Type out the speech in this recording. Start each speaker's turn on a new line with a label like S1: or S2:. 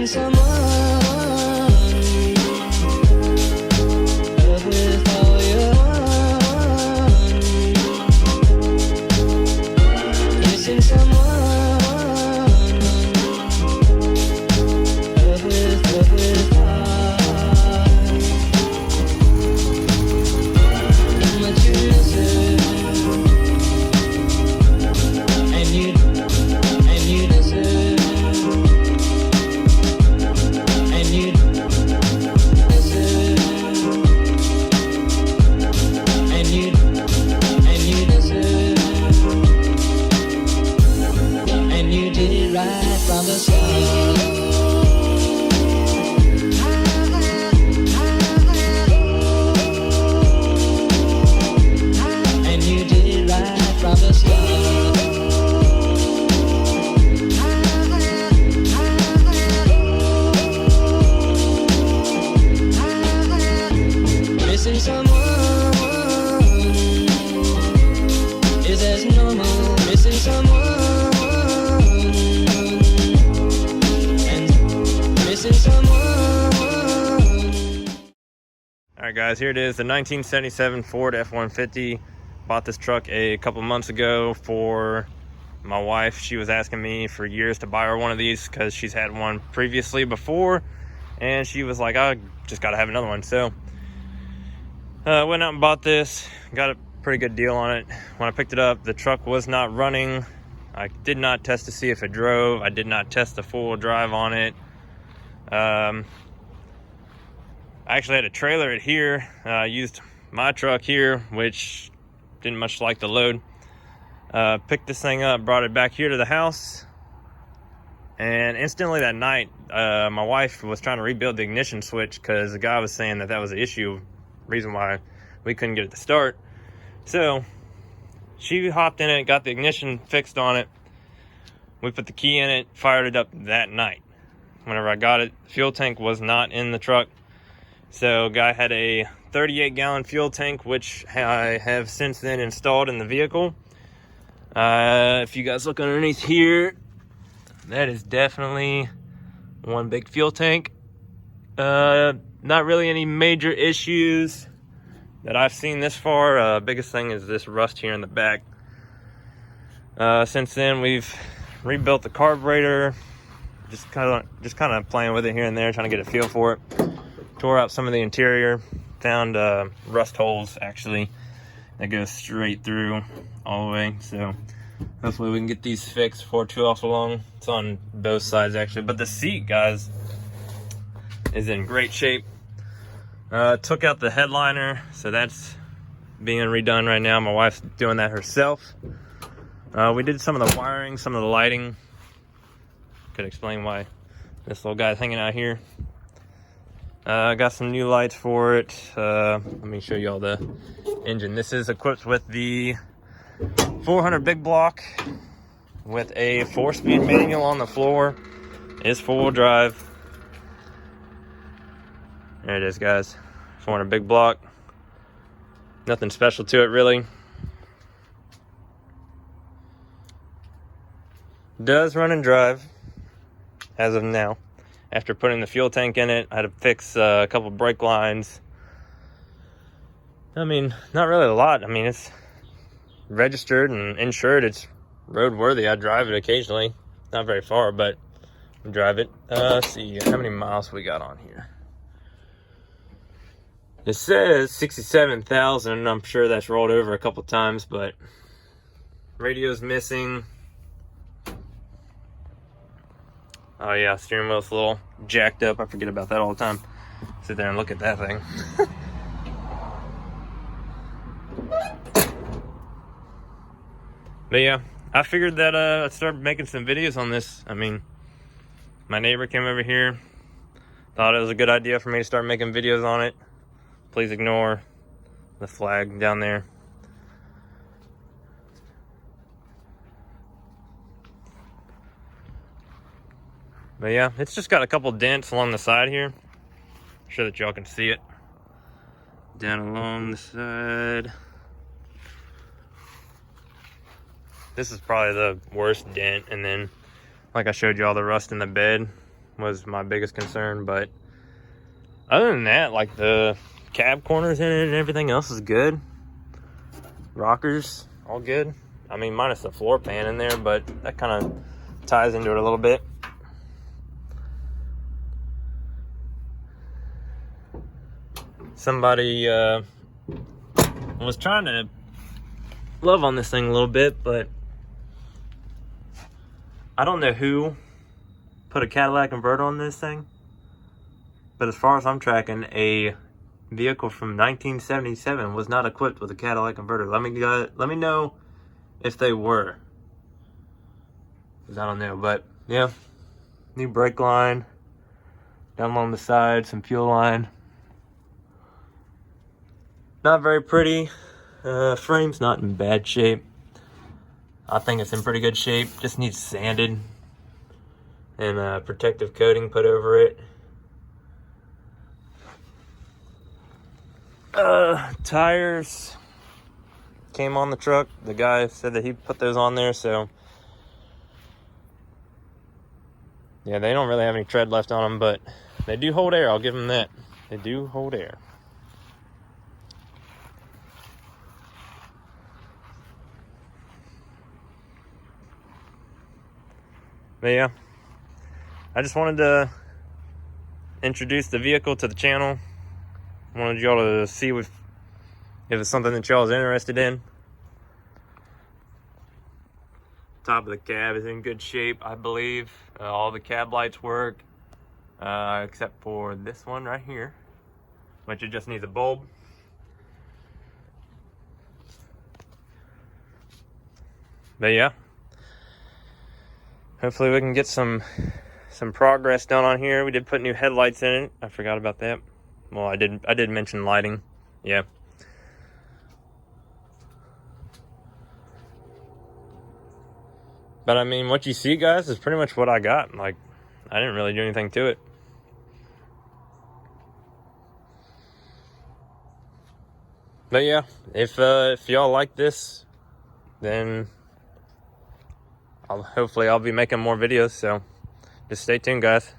S1: someone with all your heart. Missing someone with heart. How much you miss her, and you deserve, and you deserve, and you deserve, and you did it right from the start. And you did it right from the start. Missing someone is as normal. Missing someone and missing someone.
S2: All right, guys, here it is, the 1977 Ford F-150. Bought this truck a couple months ago for my wife. She was asking me for years to buy her one of these because she's had one previously before, and she was like, I just got to have another one. So went out and bought this, got a pretty good deal on it. When I picked it up, the truck was not running. I did not test to see if it drove. I did not test the full drive on it. I actually had to trailer it here. I used my truck here, which didn't much like the load. Picked this thing up, brought it back here to the house, and instantly that night, my wife was trying to rebuild the ignition switch because the guy was saying that was the issue, reason why we couldn't get it to start. So she hopped in it, got the ignition fixed on it. We put the key in it, fired it up that night. Whenever I got it, the fuel tank was not in the truck. So guy had a 38-gallon fuel tank, which I have since then installed in the vehicle. If you guys look underneath here, that is definitely one big fuel tank. Not really any major issues that I've seen this far. Biggest thing is this rust here in the back. Since then, we've rebuilt the carburetor, just kind of playing with it here and there, trying to get a feel for it. Tore out some of the interior, found rust holes actually that go straight through all the way. So hopefully we can get these fixed before too awful long. It's on both sides actually, but the seat, guys, is in great shape. Took out the headliner, so that's being redone right now. My wife's doing that herself. We did some of the wiring, some of the lighting. Could explain why this little guy's hanging out here. Got some new lights for it. Let me show you all the engine. This is equipped with the 400 big block with a 4-speed manual on the floor. It's four-wheel drive. There it is, guys. 400 big block. Nothing special to it, really. Does run and drive as of now. After putting the fuel tank in it, I had to fix a couple brake lines. I mean, not really a lot. I mean, it's registered and insured. It's roadworthy. I drive it occasionally. Not very far, but I drive it. Let's see how many miles we got on here. It says 67,000. I'm sure that's rolled over a couple times, but radio's missing. Oh yeah, steering wheel's a little jacked up. I forget about that all the time. Sit there and look at that thing. But yeah, I figured that I'd start making some videos on this. I mean, my neighbor came over here, thought it was a good idea for me to start making videos on it. Please ignore the flag down there. But yeah, it's just got a couple dents along the side here. I'm sure that y'all can see it. Down along the side. This is probably the worst dent, and then like I showed you all the rust in the bed. was my biggest concern, but other than that, like the cab corners in it and everything else is good. Rockers, all good. I mean, minus the floor pan in there, but that kind of ties into it a little bit. Somebody was trying to love on this thing a little bit, but I don't know who put a Cadillac converter on this thing, but as far as I'm tracking, a vehicle from 1977 was not equipped with a Cadillac converter. Let me know if they were, because I don't know. But yeah, new brake line down along the side, some fuel line. Not very pretty. Frame's not in bad shape. I think it's in pretty good shape. Just needs sanded and protective coating put over it. Tires came on the truck. The guy said that he put those on there, so yeah, they don't really have any tread left on them, but they do hold air. I'll give them that. They do hold air. But yeah, I just wanted to introduce the vehicle to the channel. Wanted y'all to see if it's something that y'all is interested in. Top of the cab is in good shape, I believe. All the cab lights work, except for this one right here, which it just needs a bulb. But yeah, hopefully we can get some progress done on here. We did put new headlights in it. I forgot about that. Well, I did mention lighting. Yeah. But I mean, what you see, guys, is pretty much what I got. Like, I didn't really do anything to it. But yeah, if y'all like this, then hopefully I'll be making more videos. So just stay tuned, guys.